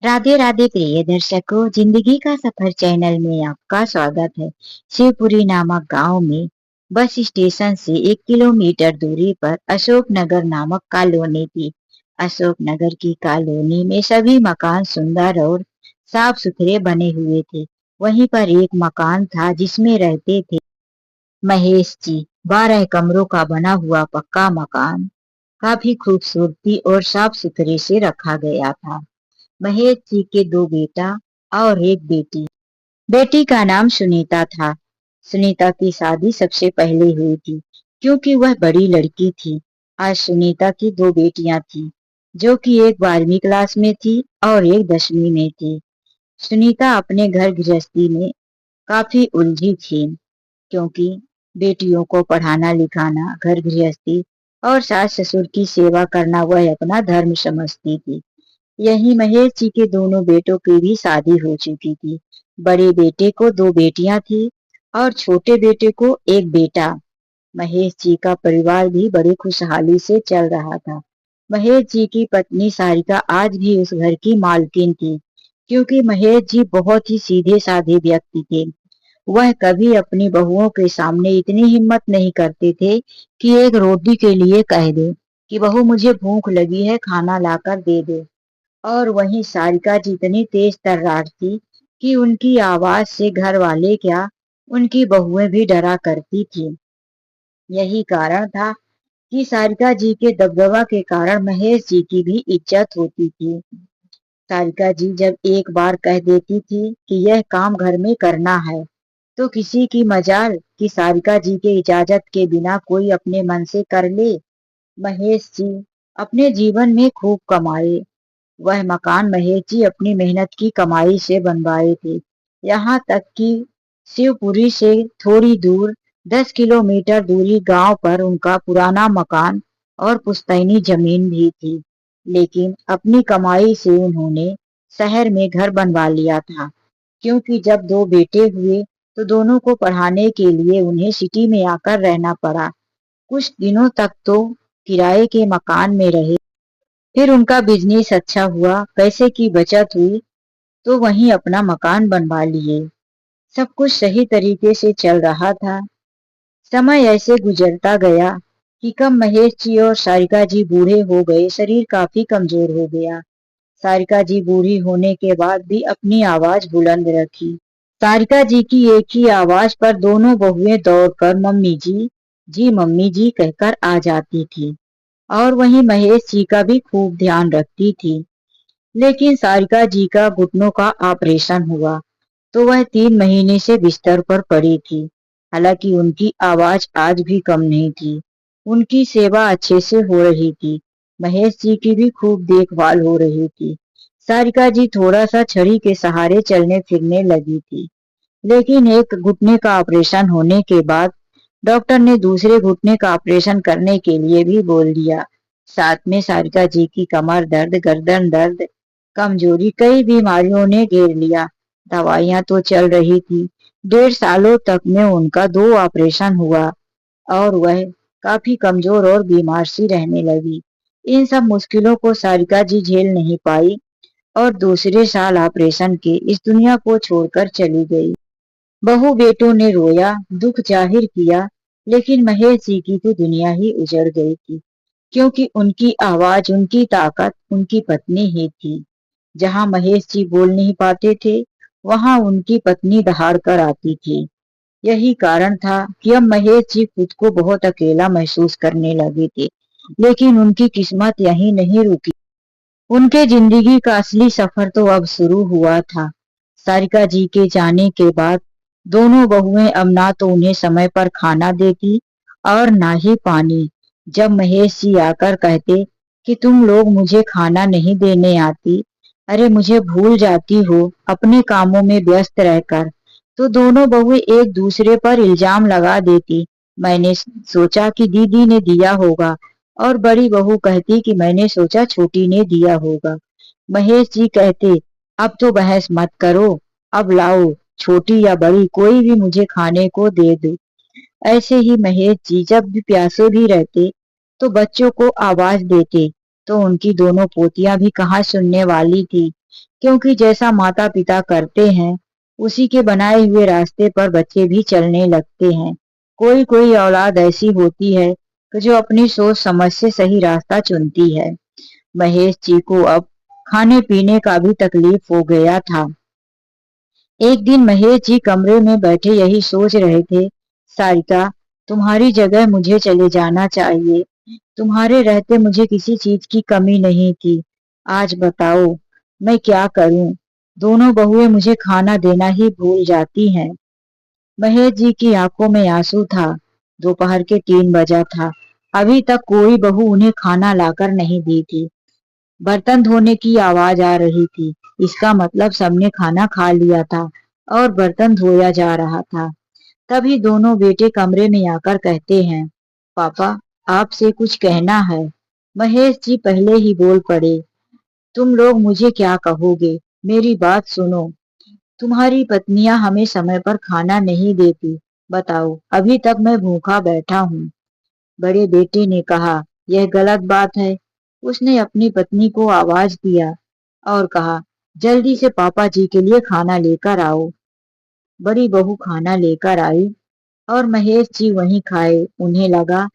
राधे राधे प्रिय दर्शकों, जिंदगी का सफर चैनल में आपका स्वागत है। शिवपुरी नामक गांव में बस स्टेशन से 1 किलोमीटर दूरी पर अशोक नगर नामक कॉलोनी थी। अशोक नगर की कॉलोनी में सभी मकान सुंदर और साफ सुथरे बने हुए थे। वहीं पर एक मकान था जिसमें रहते थे महेश जी। 12 कमरों का बना हुआ पक्का मकान काफी खूबसूरती और साफ सुथरे से रखा गया था। महेश जी के 2 बेटा और एक बेटी। बेटी का नाम सुनीता था। सुनीता की शादी सबसे पहले हुई थी क्योंकि वह बड़ी लड़की थी। आज सुनीता की 2 बेटियां थी जो कि एक 12वीं क्लास में थी और एक 10वीं में थी। सुनीता अपने घर गृहस्थी में काफी उलझी थी क्योंकि बेटियों को पढ़ाना लिखाना, घर गृहस्थी और सास ससुर की सेवा करना वह अपना धर्म समझती थी। यही महेश जी के दोनों बेटों की भी शादी हो चुकी थी। बड़े बेटे को 2 बेटियां थी और छोटे बेटे को एक बेटा। महेश जी का परिवार भी बड़ी खुशहाली से चल रहा था। महेश जी की पत्नी सारिका आज भी उस घर की मालकिन थी क्योंकि महेश जी बहुत ही सीधे साधे व्यक्ति थे। वह कभी अपनी बहुओं के सामने इतनी हिम्मत नहीं करते थे कि एक रोटी के लिए कह दे कि बहू मुझे भूख लगी है, खाना लाकर दे दे। और वहीं सारिका जितनी तेज तर्रार थी कि उनकी आवाज से घर वाले क्या उनकी बहुएं भी डरा करती थी। यही कारण था कि सारिका जी के दबदबा के कारण महेश जी की भी इज्जत होती थी। सारिका जी जब एक बार कह देती थी कि यह काम घर में करना है तो किसी की मजाल कि सारिका जी के इजाजत के बिना कोई अपने मन से कर ले। महेश जी अपने जीवन में खूब कमाए। वह मकान महेश जी अपनी मेहनत की कमाई से बनवाए थे। यहाँ तक कि शिवपुरी से थोड़ी दूर 10 किलोमीटर दूरी गांव पर उनका पुराना मकान और पुश्तैनी जमीन भी थी। लेकिन अपनी कमाई से उन्होंने शहर में घर बनवा लिया था क्योंकि जब 2 बेटे हुए तो दोनों को पढ़ाने के लिए उन्हें सिटी में आकर रहना पड़ा। कुछ दिनों तक तो किराए के मकान में रहे। फिर उनका बिजनेस अच्छा हुआ, पैसे की बचत हुई तो वहीं अपना मकान बनवा लिए। सब कुछ सही तरीके से चल रहा था। समय ऐसे गुजरता गया कि कब महेश जी और सारिका जी बूढ़े हो गए, शरीर काफी कमजोर हो गया। सारिका जी बूढ़ी होने के बाद भी अपनी आवाज बुलंद रखी। सारिका जी की एक ही आवाज पर दोनों बहुएं दौड़कर जी मम्मी जी कहकर आ जाती थी और वहीं महेश जी का भी खूब ध्यान रखती थी। लेकिन सारिका जी का घुटनों का ऑपरेशन हुआ तो वह 3 महीने से बिस्तर पर पड़ी थी। हालांकि उनकी आवाज आज भी कम नहीं थी। उनकी सेवा अच्छे से हो रही थी। महेश जी की भी खूब देखभाल हो रही थी। सारिका जी थोड़ा सा छड़ी के सहारे चलने फिरने लगी थी। लेकिन एक घुटने का ऑपरेशन होने के बाद डॉक्टर ने दूसरे घुटने का ऑपरेशन करने के लिए भी बोल दिया। साथ में सारिका जी की कमर दर्द, गर्दन दर्द, कमजोरी, कई बीमारियों ने घेर लिया। दवाइयां तो चल रही थी। 1.5 सालों तक में उनका 2 ऑपरेशन हुआ और वह काफी कमजोर और बीमार सी रहने लगी। इन सब मुश्किलों को सारिका जी झेल नहीं पाई और दूसरे साल ऑपरेशन के इस दुनिया को छोड़कर चली गई। बहू बेटों ने रोया, दुख जाहिर किया, लेकिन महेश जी की तो दुनिया ही उजड़ गई थी क्योंकि उनकी आवाज, उनकी ताकत उनकी पत्नी ही थी। जहां महेश जी बोल नहीं पाते थे वहां उनकी पत्नी दहाड़ कर आती थी। यही कारण था कि अब महेश जी खुद को बहुत अकेला महसूस करने लगे थे। लेकिन उनकी किस्मत यहीं नहीं रुकी। उनके जिंदगी का असली सफर तो अब शुरू हुआ था। सारिका जी के जाने के बाद दोनों बहुएं अब ना तो उन्हें समय पर खाना देती और ना ही पानी। जब महेश जी आकर कहते कि तुम लोग मुझे खाना नहीं देने आती, अरे मुझे भूल जाती हो अपने कामों में व्यस्त रहकर, तो दोनों बहुएं एक दूसरे पर इल्जाम लगा देती। मैंने सोचा कि दीदी ने दिया होगा और बड़ी बहू कहती कि मैंने सोचा छोटी ने दिया होगा। महेश जी कहते अब तो बहस मत करो, अब लाओ, छोटी या बड़ी कोई भी मुझे खाने को दे दो। ऐसे ही महेश जी जब भी प्यासे भी रहते तो बच्चों को आवाज देते, तो उनकी दोनों पोतियां भी कहाँ सुनने वाली थी। क्योंकि जैसा माता पिता करते हैं उसी के बनाए हुए रास्ते पर बच्चे भी चलने लगते हैं। कोई कोई औलाद ऐसी होती है कि जो अपनी सोच समझ से सही रास्ता चुनती है। महेश जी को अब खाने पीने का भी तकलीफ हो गया था। एक दिन महेश जी कमरे में बैठे यही सोच रहे थे, सारिका, तुम्हारी जगह मुझे चले जाना चाहिए। तुम्हारे रहते मुझे किसी चीज की कमी नहीं थी। आज बताओ मैं क्या करूं? दोनों बहुएं मुझे खाना देना ही भूल जाती हैं। महेश जी की आंखों में आंसू था। दोपहर के 3 बजा था। अभी तक कोई बहू उन्हें खाना लाकर नहीं दी थी। बर्तन धोने की आवाज आ रही थी। इसका मतलब सबने खाना खा लिया था और बर्तन धोया जा रहा था। तभी दोनों बेटे कमरे में आकर कहते हैं, पापा, आपसे कुछ कहना है। महेश जी पहले ही बोल पड़े, तुम लोग मुझे क्या कहोगे? मेरी बात सुनो। तुम्हारी पत्नियां हमें समय पर खाना नहीं देती। बताओ, अभी तक मैं भूखा बैठा हूँ। बड़े बेटे ने कहा, यह गलत बात है। उसने अपनी पत्नी को आवाज दिया और कहा, जल्दी से पापा जी के लिए खाना लेकर आओ। बड़ी बहू खाना लेकर आई और महेश जी वहीं खाए। उन्हें लगा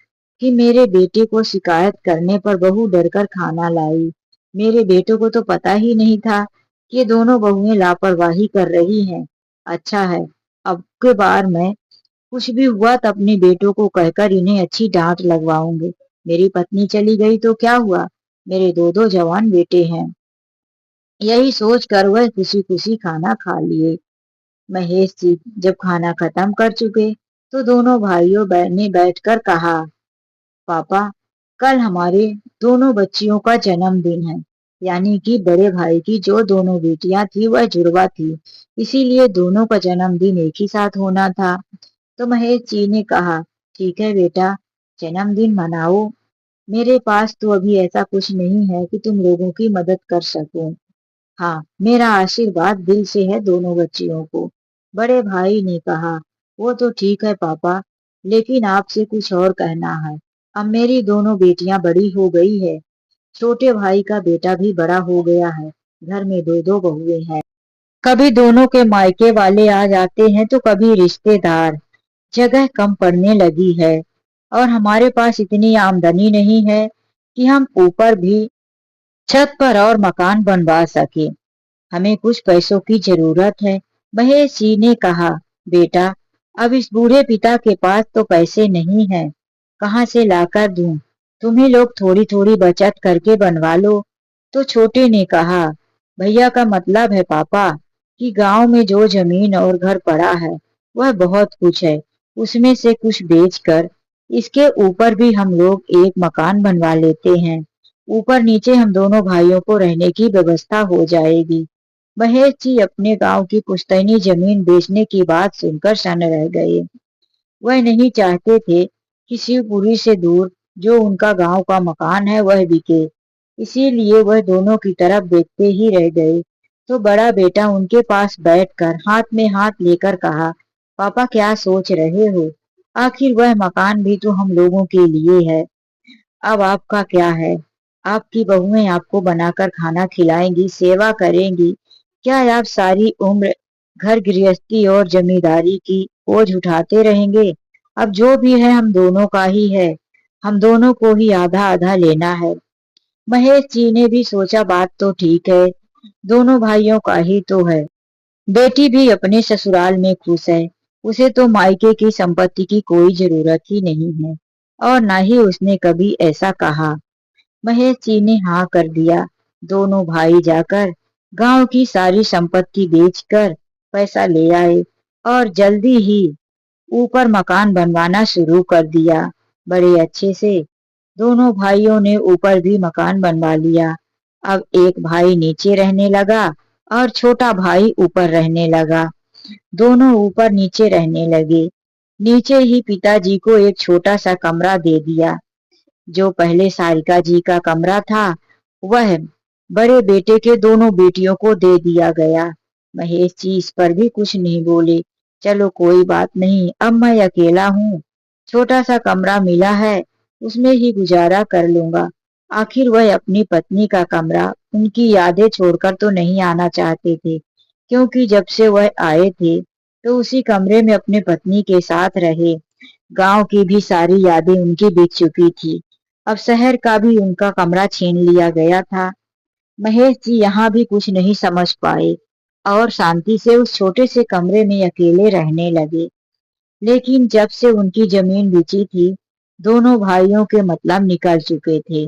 कि मेरे बेटे को शिकायत करने पर बहू डरकर खाना लाई। मेरे बेटे को तो पता ही नहीं था कि ये दोनों बहुएं लापरवाही कर रही हैं। अच्छा है, अब के बार मैं कुछ भी हुआ तो अपने बेटों को कहकर इन्हें अच्छी डांट लगवाऊंगी। मेरी पत्नी चली गई तो क्या हुआ? मेरे दो दो जवान बेटे हैं। यही सोचकर वह खुशी खुशी खाना खा लिए। महेश जी जब खाना खत्म कर चुके तो दोनों भाइयों ने बैठकर कहा, पापा, कल हमारे दोनों बच्चियों का जन्मदिन है। यानी कि बड़े भाई की जो दोनों बेटियां थी वह जुड़वा थी, इसीलिए दोनों का जन्मदिन एक ही साथ होना था। तो महेश जी ने कहा, ठीक है बेटा, जन्मदिन मनाओ। मेरे पास तो अभी ऐसा कुछ नहीं है कि तुम लोगों की मदद कर सकूं। हाँ, मेरा आशीर्वाद दिल से है दोनों बच्चियों को। बड़े भाई ने कहा, वो तो ठीक है पापा, लेकिन आपसे कुछ और कहना है। अब मेरी दोनों बेटियां बड़ी हो गई है। छोटे भाई का बेटा भी बड़ा हो गया है। घर में दो दो बहुएं हैं। कभी दोनों के मायके वाले आ जाते हैं तो कभी रिश्तेदार। जगह कम पड़ने लगी है और हमारे पास इतनी आमदनी नहीं है कि हम ऊपर भी छत पर और मकान बनवा सके। हमें कुछ पैसों की जरूरत है। महेश जी ने कहा, बेटा, अब इस बूढ़े पिता के पास तो पैसे नहीं है। कहाँ से लाकर दूं? तुम्ही लोग थोड़ी थोड़ी बचत करके बनवा लो। तो छोटे ने कहा, भैया का मतलब है पापा कि गांव में जो जमीन और घर पड़ा है वह बहुत कुछ है। उसमें से कुछ बेचकर इसके ऊपर भी हम लोग एक मकान बनवा लेते हैं। ऊपर नीचे हम दोनों भाइयों को रहने की व्यवस्था हो जाएगी। महेश जी अपने गांव की पुश्तैनी जमीन बेचने की बात सुनकर सन्न रह गए। वह नहीं चाहते थे कि शिवपुरी से दूर जो उनका गांव का मकान है वह बिके। इसीलिए वह दोनों की तरफ देखते ही रह गए। तो बड़ा बेटा उनके पास बैठकर हाथ में हाथ लेकर कहा, पापा, क्या सोच रहे हो? आखिर वह मकान भी तो हम लोगों के लिए है। अब आपका क्या है? आपकी बहुएं आपको बनाकर खाना खिलाएंगी, सेवा करेंगी। क्या आप सारी उम्र घर गृहस्थी और जमींदारी की बोझ उठाते रहेंगे? अब जो भी है हम दोनों का ही है। हम दोनों को ही आधा आधा लेना है। महेश जी ने भी सोचा, बात तो ठीक है, दोनों भाइयों का ही तो है। बेटी भी अपने ससुराल में खुश है। उसे तो मायके की संपत्ति की कोई जरूरत ही नहीं है और ना ही उसने कभी ऐसा कहा। महेश जी ने हाँ कर दिया। दोनों भाई जाकर गांव की सारी संपत्ति बेचकर पैसा ले आए और जल्दी ही ऊपर मकान बनवाना शुरू कर दिया। बड़े अच्छे से दोनों भाइयों ने ऊपर भी मकान बनवा लिया। अब एक भाई नीचे रहने लगा और छोटा भाई ऊपर रहने लगा। दोनों ऊपर नीचे रहने लगे। नीचे ही पिताजी को एक छोटा सा कमरा दे दिया। जो पहले सारिका जी का कमरा था वह बड़े बेटे के दोनों बेटियों को दे दिया गया। महेश जी इस पर भी कुछ नहीं बोले। चलो कोई बात नहीं, अब मैं अकेला हूँ, छोटा सा कमरा मिला है, उसमें ही गुजारा कर लूंगा। आखिर वह अपनी पत्नी का कमरा उनकी यादें छोड़कर तो नहीं आना चाहते थे, क्योंकि जब से वह आए थे तो उसी कमरे में अपनी पत्नी के साथ रहे। गांव की भी सारी यादें उनकी बीत चुकी थी। अब शहर का भी उनका कमरा छीन लिया गया था। महेश जी यहाँ भी कुछ नहीं समझ पाए और शांति से उस छोटे से कमरे में अकेले रहने लगे। लेकिन जब से उनकी जमीन बिची थी, दोनों भाइयों के मतलब निकल चुके थे।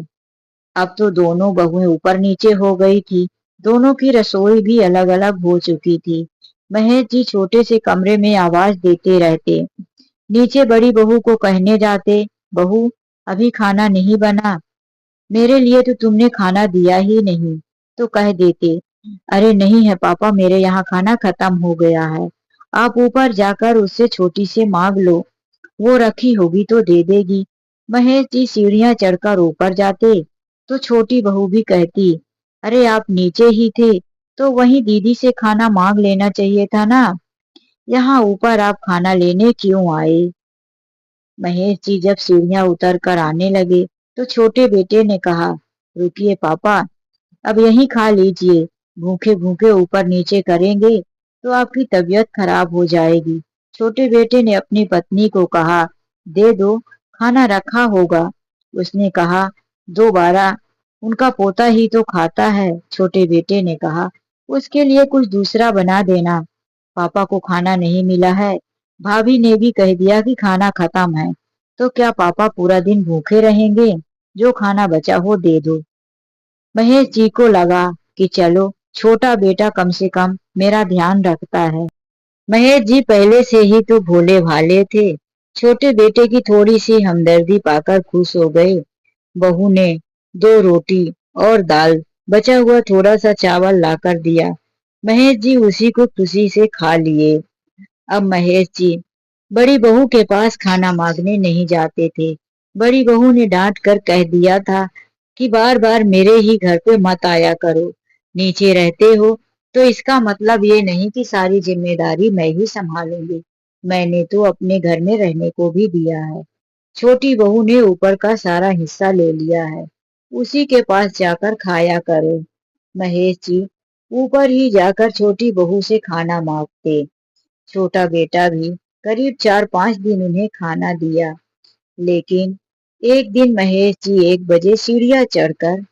अब तो दोनों बहुएं ऊपर नीचे हो गई थी। दोनों की रसोई भी अलग अलग हो चुकी थी। महेश जी छोटे से कमरे में आवाज देते रहते। नीचे बड़ी बहू को कहने जाते, बहू अभी खाना नहीं बना, मेरे लिए तो तुमने खाना दिया ही नहीं। तो कह देते, अरे नहीं है पापा, मेरे यहाँ खाना खत्म हो गया है। आप ऊपर जाकर उससे छोटी सी मांग लो, वो रखी होगी तो दे देगी। महेश जी सीढ़ियां चढ़कर ऊपर जाते तो छोटी बहू भी कहती, अरे आप नीचे ही थे तो वहीं दीदी से खाना मांग लेना चाहिए था ना, यहाँ ऊपर आप खाना लेने क्यों आए। महेश जी जब सीढ़ियां उतर कर आने लगे तो छोटे बेटे ने कहा, रुकिए पापा, अब यहीं खा लीजिए, भूखे भूखे ऊपर नीचे करेंगे तो आपकी तबीयत खराब हो जाएगी। छोटे बेटे ने अपनी पत्नी को कहा, दे दो, खाना रखा होगा। उसने कहा, दोबारा, उनका पोता ही तो खाता है। छोटे बेटे ने कहा, उसके लिए कुछ दूसरा बना देना, पापा को खाना नहीं मिला है, भाभी ने भी कह दिया कि खाना खत्म है, तो क्या पापा पूरा दिन भूखे रहेंगे, जो खाना बचा हो दे दो। महेश जी को लगा कि चलो छोटा बेटा कम से कम मेरा ध्यान रखता है। महेश जी पहले से ही तो भोले भाले थे। छोटे बेटे की थोड़ी सी हमदर्दी पाकर खुश हो गए। बहू ने दो रोटी और दाल, बचा हुआ थोड़ा सा चावल लाकर दिया। महेश जी उसी को खुशी से खा लिए। अब महेश जी बड़ी बहू के पास खाना मांगने नहीं जाते थे। बड़ी बहू ने डांट कर कह दिया था कि बार बार मेरे ही घर पे मत आया करो। नीचे रहते हो तो इसका मतलब ये नहीं कि सारी जिम्मेदारी मैं ही संभालूंगी। मैंने तो अपने घर में रहने को भी दिया है। छोटी बहू ने ऊपर का सारा हिस्सा ले लिया है, उसी के पास जाकर खाया करो। महेश जी ऊपर ही जाकर छोटी बहू से खाना मांगते। छोटा बेटा भी करीब 4-5 दिन उन्हें खाना दिया। लेकिन एक दिन महेश जी 1 बजे सीढ़ियां चढ़कर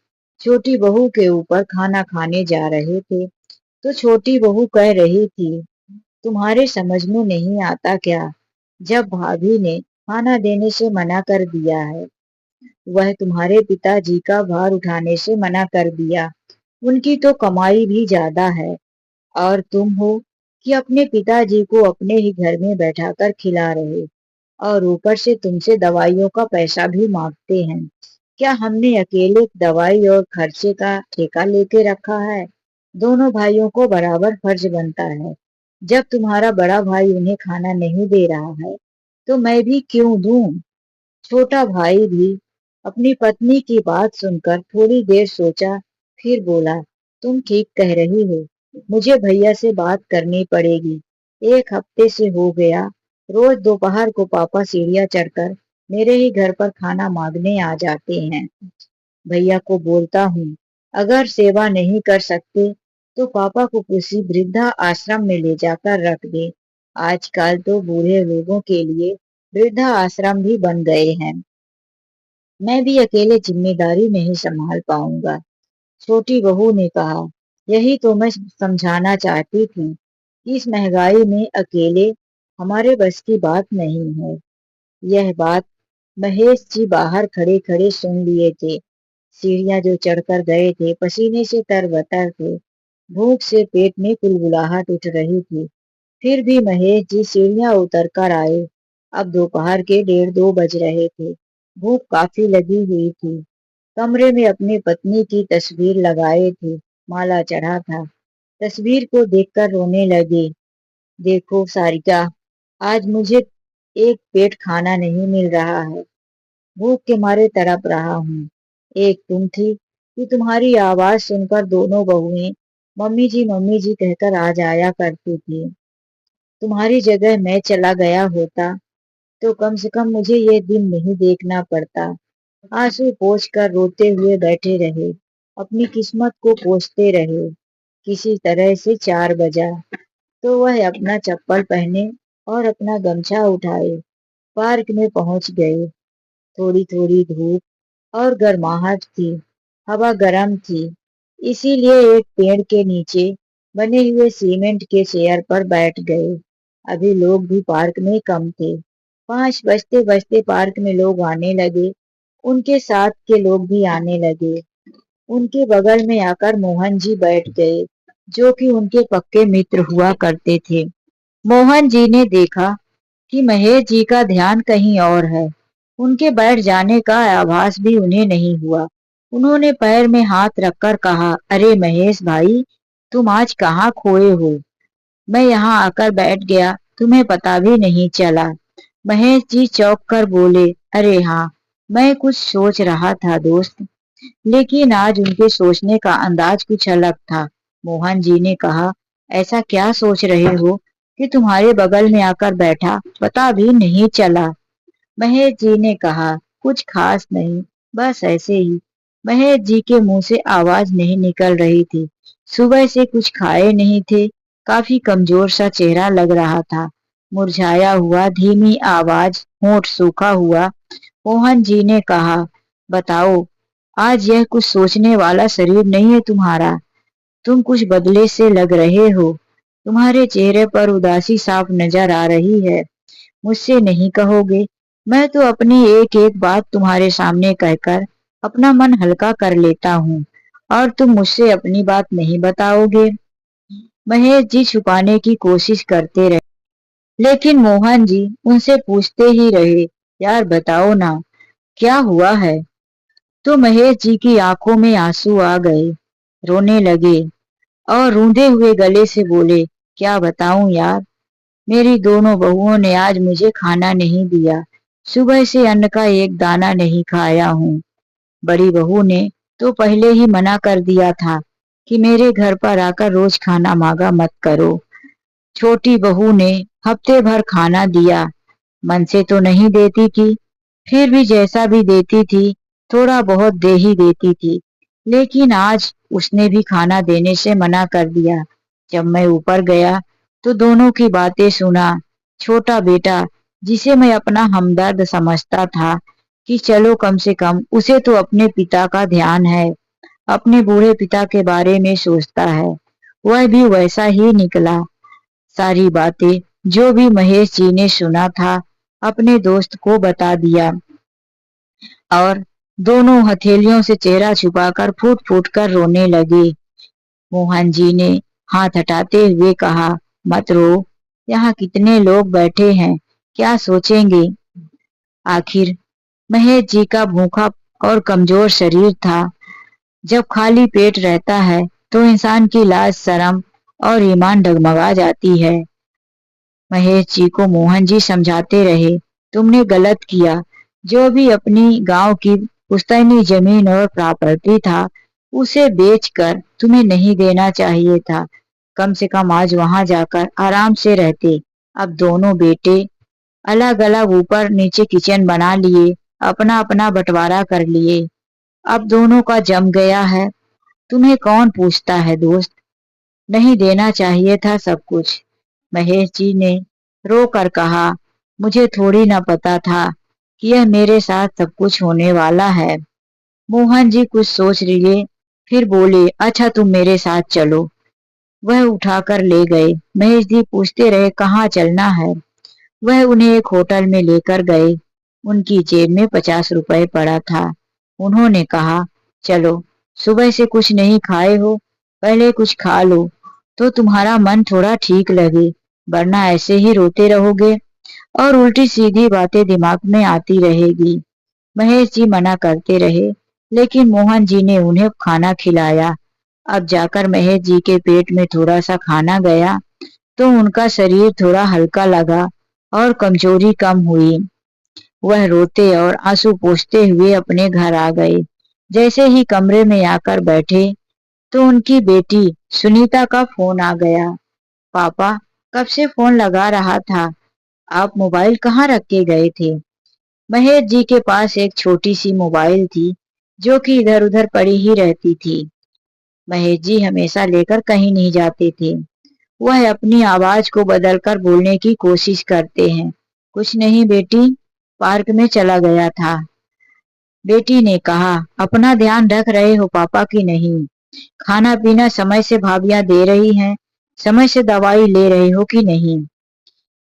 छोटी बहू के ऊपर खाना खाने जा रहे थे तो छोटी बहू कह रही थी, तुम्हारे समझ में नहीं आता क्या, जब भाभी ने खाना देने से मना कर दिया है, वह तुम्हारे पिताजी का भार उठाने से मना कर दिया। उनकी तो कमाई भी ज्यादा है और तुम हो कि अपने पिताजी को अपने ही घर में बैठाकर खिला रहे, और ऊपर से तुमसे दवाइयों का पैसा भी मांगते हैं। क्या हमने अकेले दवाई और खर्चे का ठेका लेके रखा है? दोनों भाइयों को बराबर फर्ज बनता है। जब तुम्हारा बड़ा भाई उन्हें खाना नहीं दे रहा है तो मैं भी क्यों दूं? छोटा भाई भी अपनी पत्नी की बात सुनकर थोड़ी देर सोचा, फिर बोला, तुम ठीक कह रही हो, मुझे भैया से बात करनी पड़ेगी। 1 हफ्ते से हो गया, रोज दोपहर को पापा सीढ़ियां चढ़कर मेरे ही घर पर खाना मांगने आ जाते हैं। भैया को बोलता हूँ, अगर सेवा नहीं कर सकते तो पापा को किसी वृद्धा आश्रम में ले जाकर रख दे। आजकल तो बूढ़े लोगों के लिए वृद्धा आश्रम भी बन गए हैं। मैं भी अकेले जिम्मेदारी नहीं संभाल पाऊंगा। छोटी बहू ने कहा, यही तो मैं समझाना चाहती थी कि इस महंगाई में अकेले हमारे बस की बात नहीं है। यह बात महेश जी बाहर खड़े खड़े सुन लिए थे। सीढ़ियां जो चढ़कर गए थे पसीने से तरबतर थे। भूख से पेट में कुलबुलाहट उठ रही थी। फिर भी महेश जी सीढ़ियां उतर कर आए। अब दोपहर के 1:30-2 बज रहे थे। भूख काफी लगी हुई थी। कमरे में अपनी पत्नी की तस्वीर लगाए थे, माला चढ़ा था। तस्वीर को देखकर रोने लगे। देखो सारिका, आज मुझे एक पेट खाना नहीं मिल रहा है, भूख के मारे तड़प रहा हूँ। एक तुम थी कि तुम्हारी आवाज सुनकर दोनों बहुएं मम्मी जी कहकर आ जाया करती थी। तुम्हारी जगह मैं चला गया होता तो कम से कम मुझे ये दिन नहीं देखना पड़ता। आंसू पोंछ कर रोते हुए बैठे रहे, अपनी किस्मत को कोसते रहे। किसी तरह से 4 बजा तो वह अपना चप्पल पहने और अपना गमछा उठाए पार्क में पहुंच गए। थोड़ी थोड़ी धूप और गर्माहट थी, हवा गर्म थी, इसीलिए एक पेड़ के नीचे बने हुए सीमेंट के चेयर पर बैठ गए। अभी लोग भी पार्क में कम थे। 5 बजते बजते पार्क में लोग आने लगे, उनके साथ के लोग भी आने लगे। उनके बगल में आकर मोहन जी बैठ गए, जो कि उनके पक्के मित्र हुआ करते थे। मोहन जी ने देखा कि महेश जी का ध्यान कहीं और है। उनके बैठ जाने का आभास भी उन्हें नहीं हुआ। उन्होंने पैर में हाथ रखकर कहा, अरे महेश भाई, तुम आज कहाँ खोए हो? मैं यहाँ आकर बैठ गया, तुम्हें पता भी नहीं चला। महेश जी चौंक कर बोले, अरे हाँ, मैं कुछ सोच रहा था दोस्त। लेकिन आज उनके सोचने का अंदाज कुछ अलग था। मोहन जी ने कहा, ऐसा क्या सोच रहे हो कि तुम्हारे बगल में आकर बैठा, पता भी नहीं चला। महेश जी ने कहा, कुछ खास नहीं, बस ऐसे ही। महेश जी के मुंह से आवाज नहीं निकल रही थी। सुबह से कुछ खाए नहीं थे, काफी कमजोर सा चेहरा लग रहा था, मुरझाया हुआ, धीमी आवाज, होंठ सूखा हुआ। मोहन जी ने कहा, बताओ, आज यह कुछ सोचने वाला शरीर नहीं है तुम्हारा। तुम कुछ बदले से लग रहे हो। तुम्हारे चेहरे पर उदासी साफ नजर आ रही है। मुझसे नहीं कहोगे? मैं तो अपनी एक एक बात तुम्हारे सामने कहकर अपना मन हल्का कर लेता हूँ, और तुम मुझसे अपनी बात नहीं बताओगे। महेश जी छुपाने की कोशिश करते रहे, लेकिन मोहन जी उनसे पूछते ही रहे, यार बताओ ना, क्या हुआ है? तो महेश जी की आंखों में आंसू आ गए, रोने लगे और रूंधे हुए गले से बोले, क्या बताऊं यार, मेरी दोनों बहुओं ने आज मुझे खाना नहीं दिया। सुबह से अन्न का एक दाना नहीं खाया हूँ। बड़ी बहू ने तो पहले ही मना कर दिया था कि मेरे घर पर आकर रोज खाना मांगा मत करो। छोटी बहू ने हफ्ते भर खाना दिया, मन से तो नहीं देती थी, फिर भी जैसा भी देती थी थोड़ा बहुत दे ही देती थी। लेकिन आज उसने भी खाना देने से मना कर दिया। जब मैं ऊपर गया तो दोनों की बातें सुना। छोटा बेटा, जिसे मैं अपना हमदर्द समझता था कि चलो कम से कम उसे तो अपने पिता का ध्यान है, अपने बूढ़े पिता के बारे में सोचता है, वह भी वैसा ही निकला। सारी बातें जो भी महेश जी ने सुना था अपने दोस्त को बता दिया, और दोनों हथेलियों से चेहरा छुपाकर फूट फूट कर रोने लगे। मोहन जी ने हाथ हटाते हुए कहा, मत रो, यहाँ कितने लोग बैठे हैं, क्या सोचेंगे? आखिर महेश जी का भूखा और कमजोर शरीर था। जब खाली पेट रहता है तो इंसान की लाज शर्म और ईमान डगमगा जाती है। महेश जी को मोहन जी समझाते रहे, तुमने गलत किया। जो भी अपनी गांव की पुश्तैनी जमीन और प्रॉपर्टी था, उसे बेचकर तुम्हें नहीं देना चाहिए था। कम से कम आज वहां जाकर आराम से रहते। अब दोनों बेटे अलग अलग ऊपर नीचे किचन बना लिए, अपना अपना बंटवारा कर लिए। अब दोनों का जम गया है, तुम्हें कौन पूछता है दोस्त? नहीं देना चाहिए था सब कुछ। महेश जी ने रो कर कहा, मुझे थोड़ी ना पता था कि यह मेरे साथ सब कुछ होने वाला है। मोहन जी कुछ सोच लिए, फिर बोले, अच्छा तुम मेरे साथ चलो। वह उठाकर ले गए। महेश जी पूछते रहे, कहाँ चलना है? वह उन्हें एक होटल में लेकर गए। उनकी जेब में 50 रुपए पड़ा था। उन्होंने कहा, चलो, सुबह से कुछ नहीं खाए हो, पहले कुछ खा लो तो तुम्हारा मन थोड़ा ठीक लगे, वरना ऐसे ही रोते रहोगे और उल्टी सीधी बातें दिमाग में आती रहेगी। महेश जी मना करते रहे, लेकिन मोहन जी ने उन्हें खाना खिलाया। अब जाकर महेश जी के पेट में थोड़ा सा खाना गया तो उनका शरीर थोड़ा हल्का लगा और कमजोरी कम हुई। वह रोते और आंसू पोंछते हुए अपने घर आ गए। जैसे ही कमरे में आकर बैठे तो उनकी बेटी सुनीता का फोन आ गया। पापा, कब से फोन लगा रहा था, आप मोबाइल कहाँ रख के गए थे? महेश जी के पास एक छोटी सी मोबाइल थी जो कि इधर उधर पड़ी ही रहती थी। महेश जी हमेशा लेकर कहीं नहीं जाते थे। वह अपनी आवाज को बदलकर बोलने की कोशिश करते हैं। कुछ नहीं बेटी, पार्क में चला गया था। बेटी ने कहा, अपना ध्यान रख रहे हो पापा की नहीं? खाना पीना समय से भाभियां दे रही हैं? समय से दवाई ले रहे हो कि नहीं?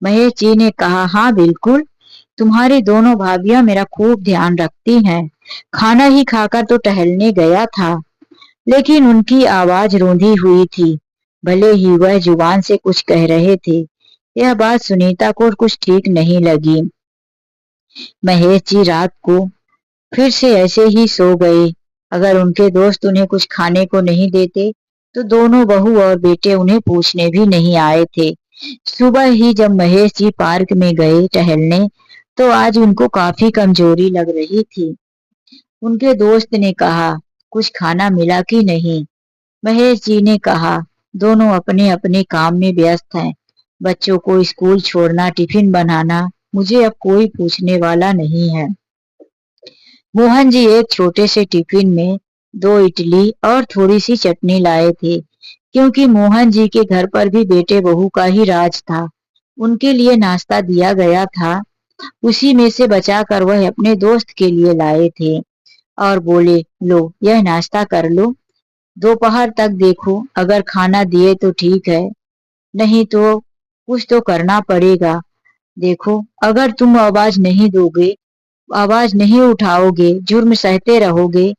महेश जी ने कहा, हाँ बिल्कुल, तुम्हारी दोनों भाभियां मेरा खूब ध्यान रखती हैं। खाना ही खाकर तो टहलने गया था, लेकिन उनकी आवाज रूंधी हुई थी, भले ही वह जुबान से कुछ कह रहे थे। यह बात सुनीता को कुछ ठीक नहीं लगी। महेश जी रात को फिर से ऐसे ही सो गए। अगर उनके दोस्त उन्हें कुछ खाने को नहीं देते तो दोनों बहू और बेटे उन्हें पूछने भी नहीं आए थे। सुबह ही जब महेश जी पार्क में गए टहलने तो आज उनको काफी कमजोरी लग रही थी। उनके दोस्त ने कहा, कुछ खाना मिला कि नहीं? महेश जी ने कहा, दोनों अपने अपने काम में व्यस्त हैं। बच्चों को स्कूल छोड़ना, टिफिन बनाना, मुझे अब कोई पूछने वाला नहीं है। मोहन जी एक छोटे से टिफिन में 2 इडली और थोड़ी सी चटनी लाए थे, क्योंकि मोहन जी के घर पर भी बेटे बहू का ही राज था। उनके लिए नाश्ता दिया गया था, उसी में से बचाकर वह अपने दोस्त के लिए लाए थे और बोले, लो यह नाश्ता कर लो, दोपहर तक देखो, अगर खाना दिए तो ठीक है, नहीं तो कुछ तो करना पड़ेगा। देखो, अगर तुम आवाज नहीं दोगे, आवाज नहीं उठाओगे, जुर्म सहते रहोगे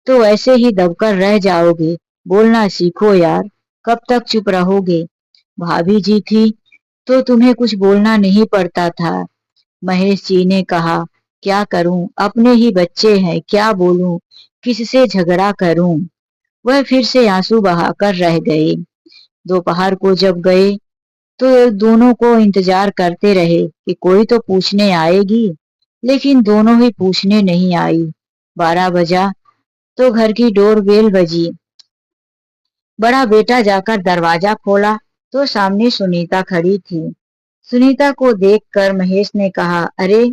तो ऐसे ही दबकर रह जाओगे। बोलना सीखो यार, कब तक चुप रहोगे? भाभी जी थी तो तुम्हें कुछ बोलना नहीं पड़ता था। महेश जी ने कहा, क्या करूं, अपने ही बच्चे हैं, क्या बोलूं, किससे झगड़ा करूं? वह फिर से आंसू बहाकर रह गए। दोपहर को जब गए तो दोनों को इंतजार करते रहे कि कोई तो पूछने आएगी, लेकिन दोनों ही पूछने नहीं आई। 12 बजा तो घर की डोर बेल बजी। बड़ा बेटा जाकर दरवाजा खोला तो सामने सुनीता खड़ी थी। सुनीता को देखकर महेश ने कहा, अरे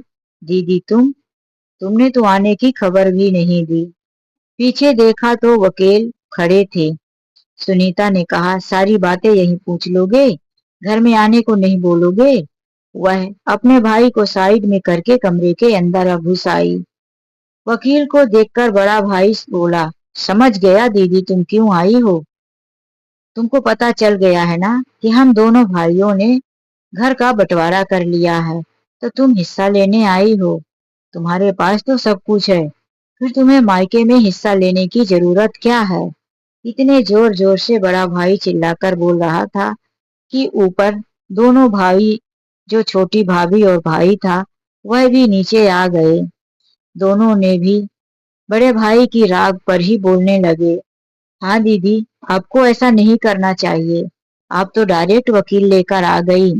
दीदी तुमने तो आने की खबर भी नहीं दी। पीछे देखा तो वकील खड़े थे। सुनीता ने कहा, सारी बातें यहीं पूछ लोगे, घर में आने को नहीं बोलोगे? वह अपने भाई को साइड में करके कमरे के अंदर घुस आई। वकील को देखकर बड़ा भाई बोला, समझ गया दीदी तुम क्यों आई हो। तुमको पता चल गया है ना कि हम दोनों भाइयों ने घर का बंटवारा कर लिया है, तो तुम हिस्सा लेने आई हो। तुम्हारे पास तो सब कुछ है, फिर तुम्हें मायके में हिस्सा लेने की जरूरत क्या है? इतने जोर जोर से बड़ा भाई चिल्लाकर बोल रहा था कि ऊपर दोनों भाई, जो छोटी भाभी और भाई था, वह भी नीचे आ गए। दोनों ने भी बड़े भाई की राग पर ही बोलने लगे, हाँ दीदी, आपको ऐसा नहीं करना चाहिए, आप तो डायरेक्ट वकील लेकर आ गई।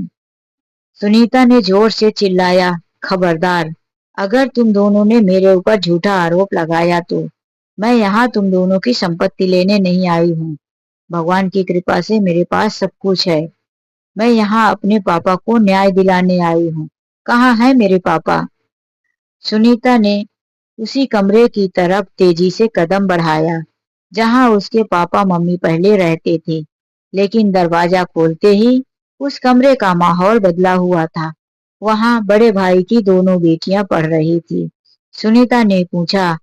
सुनीता ने जोर से चिल्लाया, खबरदार, अगर तुम दोनों ने मेरे ऊपर झूठा आरोप लगाया तो मैं यहाँ तुम दोनों की संपत्ति लेने नहीं आई हूँ। भगवान की कृपा से मेरे पास सब कुछ है। मैं यहाँ अपने पापा को न्याय दिलाने आई हूँ। कहाँ है मेरे पापा? सुनीता ने उसी कमरे की तरफ तेजी से कदम बढ़ाया जहां उसके पापा मम्मी पहले रहते थे, लेकिन दरवाजा खोलते ही उस कमरे का माहौल बदला हुआ था। वहां बड़े भाई की दोनों बेटियां पढ़ रही थी। सुनीता ने पूछा,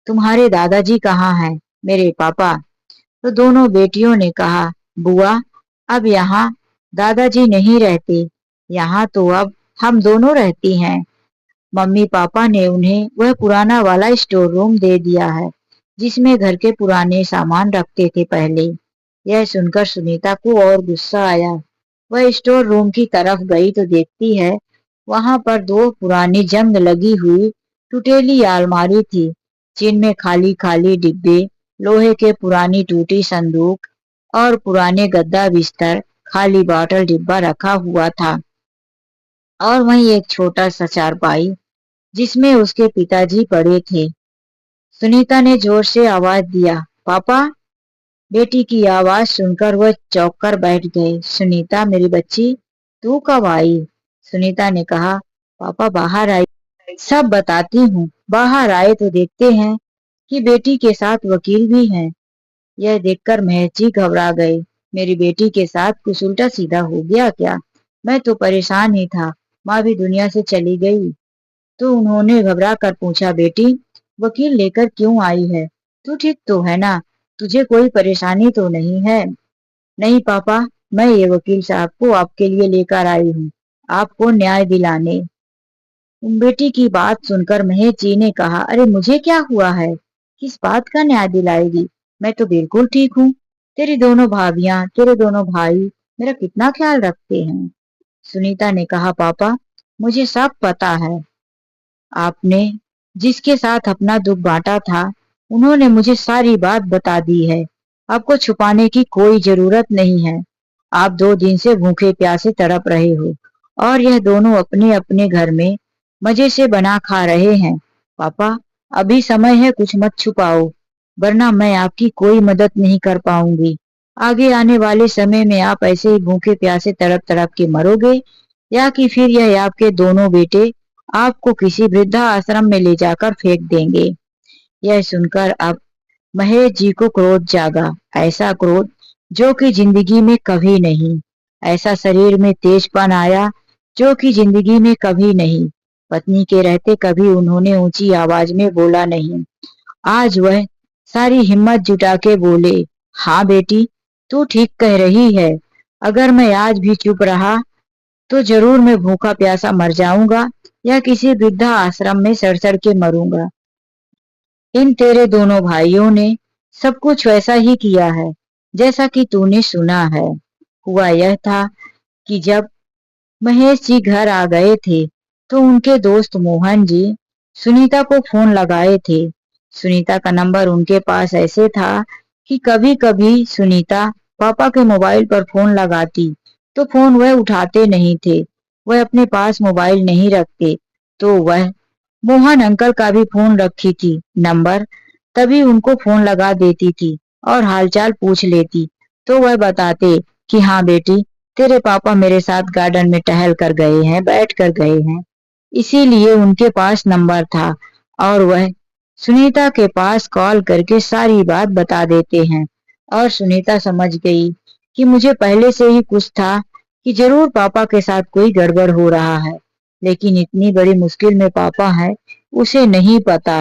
तुम्हारे दादाजी कहाँ हैं? मेरे पापा। तो दोनों बेटियों ने कहा, बुआ, अब यहाँ दादाजी नहीं रहते, यहाँ तो अब हम दोनों रहती हैं। मम्मी पापा ने उन्हें वह पुराना वाला स्टोर रूम दे दिया है जिसमें घर के पुराने सामान रखते थे पहले। यह सुनकर सुनीता को और गुस्सा आया। वह स्टोर रूम की तरफ गई तो देखती है वहां पर 2 पुरानी जंग लगी हुई टूटेली अलमारी थी, जिनमें खाली खाली डिब्बे, लोहे के पुरानी टूटी संदूक और पुराने गद्दा बिस्तर, खाली बॉटल डिब्बा रखा हुआ था, और वहीं एक छोटा सा चारपाई जिसमें उसके पिताजी पड़े थे। सुनीता ने जोर से आवाज दिया, पापा। बेटी की आवाज सुनकर वह चौंक कर बैठ गए। सुनीता, मेरी बच्ची, तू कब आई? सुनीता ने कहा, पापा बाहर आई सब बताती हूँ। बाहर आए तो देखते हैं कि बेटी के साथ वकील भी हैं। यह देखकर महज जी घबरा गए। मेरी बेटी के साथ कुछ उल्टा सीधा हो गया क्या? मैं तो परेशान ही था। माँ भी दुनिया से चली गई। तो उन्होंने घबरा कर पूछा, बेटी वकील लेकर क्यों आई है? तू ठीक तो है ना? तुझे कोई परेशानी तो नहीं है? नहीं पापा, मैं ये वकील साहब को आपके लिए लेकर आई हूँ, आपको न्याय दिलाने। बेटी की बात सुनकर महेश जी ने कहा, अरे मुझे क्या हुआ है? किस बात का न्याय दिलाएगी? मैं तो बिल्कुल ठीक हूँ। तेरी दोनों भाभियां, तेरे दोनों भाई मेरा कितना ख्याल रखते हैं। सुनीता ने कहा, पापा मुझे सब पता है। आपने जिसके साथ अपना दुख बांटा था, उन्होंने मुझे सारी बात बता दी है। आपको छुपाने की कोई जरूरत नहीं है। आप 2 दिन से भूखे प्यासे तड़प रहे हो और यह दोनों अपने अपने घर में मजे से बना खा रहे हैं। पापा अभी समय है, कुछ मत छुपाओ, वरना मैं आपकी कोई मदद नहीं कर पाऊंगी। आगे आने वाले समय में आप ऐसे ही भूखे प्यासे तड़प तड़प के मरोगे, या कि फिर यह आपके दोनों बेटे आपको किसी वृद्धा आश्रम में ले जाकर फेंक देंगे। यह सुनकर अब महेश जी को क्रोध जागा, ऐसा क्रोध जो कि जिंदगी में कभी नहीं। ऐसा शरीर में तेजपन आया जो कि जिंदगी में कभी नहीं। पत्नी के रहते कभी उन्होंने ऊंची आवाज में बोला नहीं। आज वह सारी हिम्मत जुटा के बोले, हाँ बेटी तू ठीक कह रही है। अगर मैं आज भी चुप रहा तो जरूर मैं भूखा प्यासा मर जाऊंगा या किसी वृद्धा आश्रम में सड़ सड़ के मरूंगा। इन तेरे दोनों भाइयों ने सब कुछ वैसा ही किया है जैसा कि तूने सुना है। हुआ यह था कि जब महेश जी घर आ गए थे तो उनके दोस्त मोहन जी सुनीता को फोन लगाए थे। सुनीता का नंबर उनके पास ऐसे था कि कभी कभी सुनीता पापा के मोबाइल पर फोन लगाती तो फोन वह उठाते नहीं थे। वह अपने पास मोबाइल नहीं रखते, तो वह मोहन अंकल का भी फोन रखी थी नंबर, तभी उनको फोन लगा देती थी और हालचाल पूछ लेती। तो वह बताते कि हाँ बेटी, तेरे पापा मेरे साथ गार्डन में टहल कर गए हैं, बैठ कर गए हैं। इसीलिए उनके पास नंबर था और वह सुनीता के पास कॉल करके सारी बात बता देते हैं। और सुनीता समझ गई कि मुझे पहले से ही कुछ था कि जरूर पापा के साथ कोई गड़बड़ हो रहा है, लेकिन इतनी बड़ी मुश्किल में पापा है उसे नहीं पता।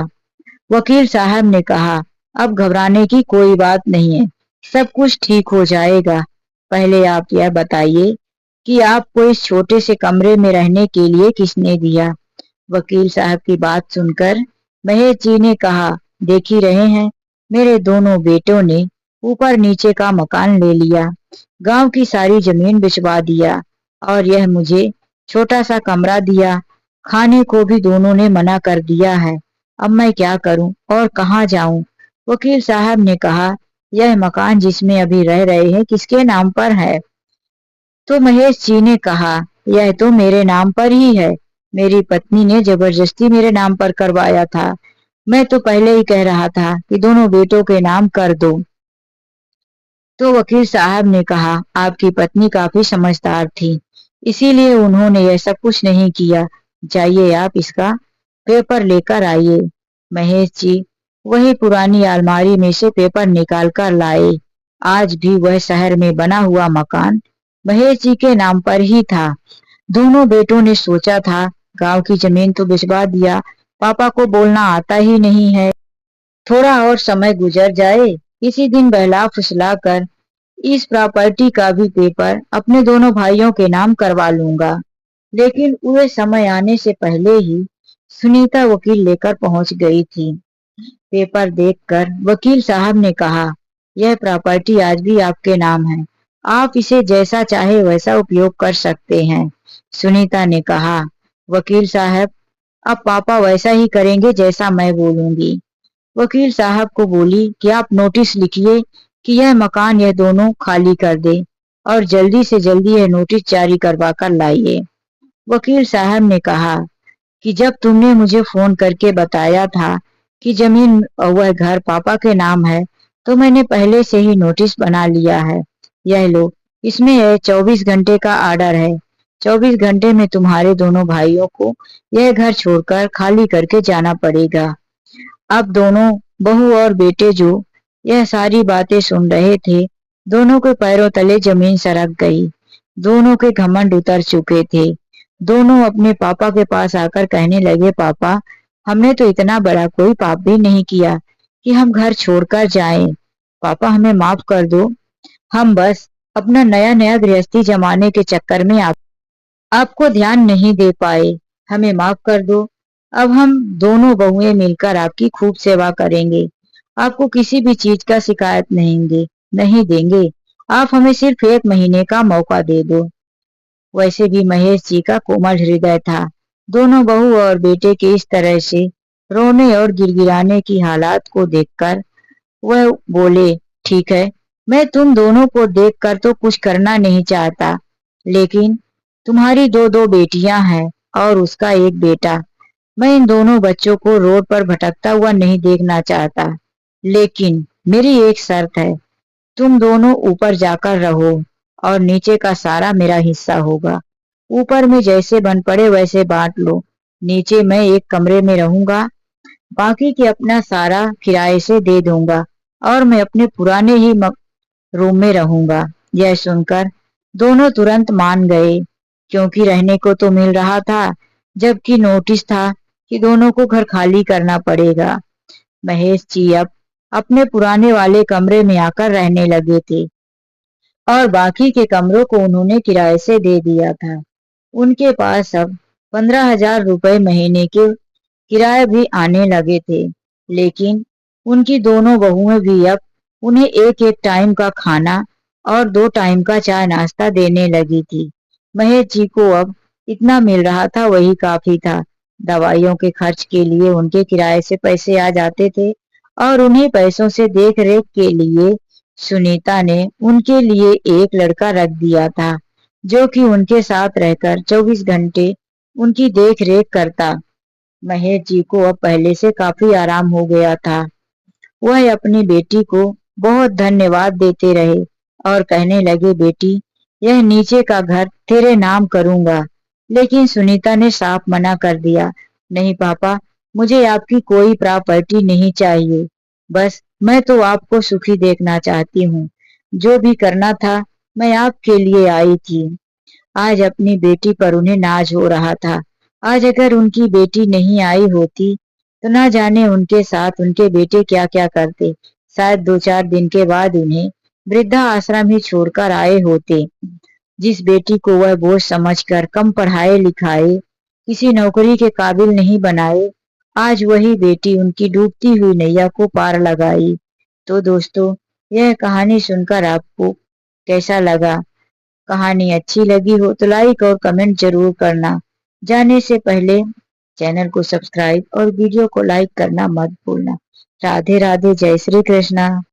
वकील साहब ने कहा, अब घबराने की कोई बात नहीं है, सब कुछ ठीक हो जाएगा। पहले आप यह बताइए कि आपको इस छोटे से कमरे में रहने के लिए किसने दिया? वकील साहब की बात सुनकर महेश जी ने कहा, देख ही रहे हैं, मेरे दोनों बेटों ने ऊपर नीचे का मकान ले लिया, गांव की सारी जमीन बिचवा दिया और यह मुझे छोटा सा कमरा दिया। खाने को भी दोनों ने मना कर दिया है। अब मैं क्या करूं और कहाँ जाऊं? वकील साहब ने कहा, यह मकान जिसमें अभी रह रहे हैं किसके नाम पर है? तो महेश जी ने कहा, यह तो मेरे नाम पर ही है। मेरी पत्नी ने जबरदस्ती मेरे नाम पर करवाया था। मैं तो पहले ही कह रहा था कि दोनों बेटों के नाम कर दो। तो वकील साहब ने कहा, आपकी पत्नी काफी समझदार थी, इसीलिए उन्होंने यह सब कुछ नहीं किया। जाइए आप इसका पेपर लेकर आइए। महेश जी वही पुरानी अलमारी में से पेपर निकाल कर लाए। आज भी वह शहर में बना हुआ मकान महेश जी के नाम पर ही था। दोनों बेटों ने सोचा था गांव की जमीन तो भिजवा दिया, पापा को बोलना आता ही नहीं है, थोड़ा और समय गुजर जाए, इसी दिन बहला फुसला कर इस प्रॉपर्टी का भी पेपर अपने दोनों भाइयों के नाम करवा लूंगा। लेकिन पूरे समय आने से पहले ही सुनीता वकील लेकर पहुंच गई थी। पेपर देखकर वकील साहब ने कहा, यह प्रॉपर्टी आज भी आपके नाम है, आप इसे जैसा चाहे वैसा उपयोग कर सकते हैं। सुनीता ने कहा, वकील साहब अब पापा वैसा ही करेंगे जैसा मैं बोलूंगी। वकील साहब को बोली कि आप नोटिस लिखिए कि यह मकान यह दोनों खाली कर दे और जल्दी से जल्दी यह नोटिस जारी करवा कर लाइए। वकील साहब ने कहा कि जब तुमने मुझे फोन करके बताया था कि जमीन वह घर पापा के नाम है, तो मैंने पहले से ही नोटिस बना लिया है। यह लो, इसमें 24 घंटे का आर्डर है। 24 घंटे में तुम्हारे दोनों भाइयों को यह घर छोड़कर खाली करके जाना पड़ेगा। अब दोनों बहू और बेटे जो यह सारी बातें सुन रहे थे, दोनों के पैरों तले जमीन सरक गई। दोनों के घमंड उतर चुके थे। दोनों अपने पापा के पास आकर कहने लगे, पापा, हमने तो इतना बड़ा कोई पाप भी नहीं किया कि हम घर छोड़कर जाएं। पापा, हमें माफ कर दो। हम बस अपना नया नया गृहस्थी जमाने के चक्कर में आपको ध्यान नहीं दे पाए। हमें माफ कर दो। अब हम दोनों बहुएं मिलकर आपकी खूब सेवा करेंगे। आपको किसी भी चीज का शिकायत नहीं देंगे। आप हमें सिर्फ 1 महीने का मौका दे दो। वैसे भी महेश जी का कोमल हृदय था। दोनों बहू और बेटे के इस तरह से रोने और गिड़गिड़ाने की हालात को देखकर वह बोले, ठीक है, मैं तुम दोनों को देखकर तो कुछ करना नहीं चाहता, लेकिन तुम्हारी दो दो बेटियां हैं और उसका एक बेटा। मैं इन दोनों बच्चों को रोड पर भटकता हुआ नहीं देखना चाहता, लेकिन मेरी एक शर्त है, तुम दोनों ऊपर जाकर रहो और नीचे का सारा मेरा हिस्सा होगा। ऊपर में जैसे बन पड़े वैसे बांट लो। नीचे मैं एक कमरे में रहूंगा, बाकी के अपना सारा किराए से दे दूंगा और मैं अपने पुराने ही रूम में रहूंगा। यह सुनकर दोनों तुरंत मान गए, क्योंकि रहने को तो मिल रहा था, जबकि नोटिस था कि दोनों को घर खाली करना पड़ेगा। महेश जी अब अपने पुराने वाले कमरे में आकर रहने लगे थे और बाकी के कमरों को उन्होंने किराए से दे दिया था। उनके पास अब 15,000 रुपए महीने के किराए भी आने लगे थे, लेकिन उनकी दोनों बहुएं भी अब उन्हें एक एक टाइम का खाना और 2 टाइम का चाय नाश्ता देने लगी थी। महेश जी को अब इतना मिल रहा था, वही काफी था। दवाइयों के खर्च के लिए उनके किराए से पैसे आ जाते थे और उन्हीं पैसों से देख रेख के लिए सुनीता ने उनके लिए एक लड़का रख दिया था, जो कि उनके साथ रहकर 24 घंटे उनकी देख रेख करता। महेश जी को अब पहले से काफी आराम हो गया था। वह अपनी बेटी को बहुत धन्यवाद देते रहे और कहने लगे, बेटी, यह नीचे का घर तेरे नाम करूंगा। लेकिन सुनीता ने साफ मना कर दिया, नहीं पापा, मुझे आपकी कोई प्रॉपर्टी नहीं चाहिए। बस मैं तो आपको सुखी देखना चाहती हूँ। जो भी करना था मैं आपके लिए आई थी। आज अपनी बेटी पर उन्हें नाज हो रहा था। आज अगर उनकी बेटी नहीं आई होती तो ना जाने उनके साथ उनके बेटे क्या क्या करते। शायद 2-4 दिन के बाद उन्हें वृद्धा आश्रम ही छोड़कर आए होते। जिस बेटी को वह बोझ समझकर कम पढ़ाए लिखाए, किसी नौकरी के काबिल नहीं बनाए, आज वही बेटी उनकी डूबती हुई नैया को पार लगाई। तो दोस्तों, यह कहानी सुनकर आपको कैसा लगा? कहानी अच्छी लगी हो तो लाइक और कमेंट जरूर करना। जाने से पहले चैनल को सब्सक्राइब और वीडियो को लाइक करना मत भूलना। राधे राधे, जय श्री कृष्णा।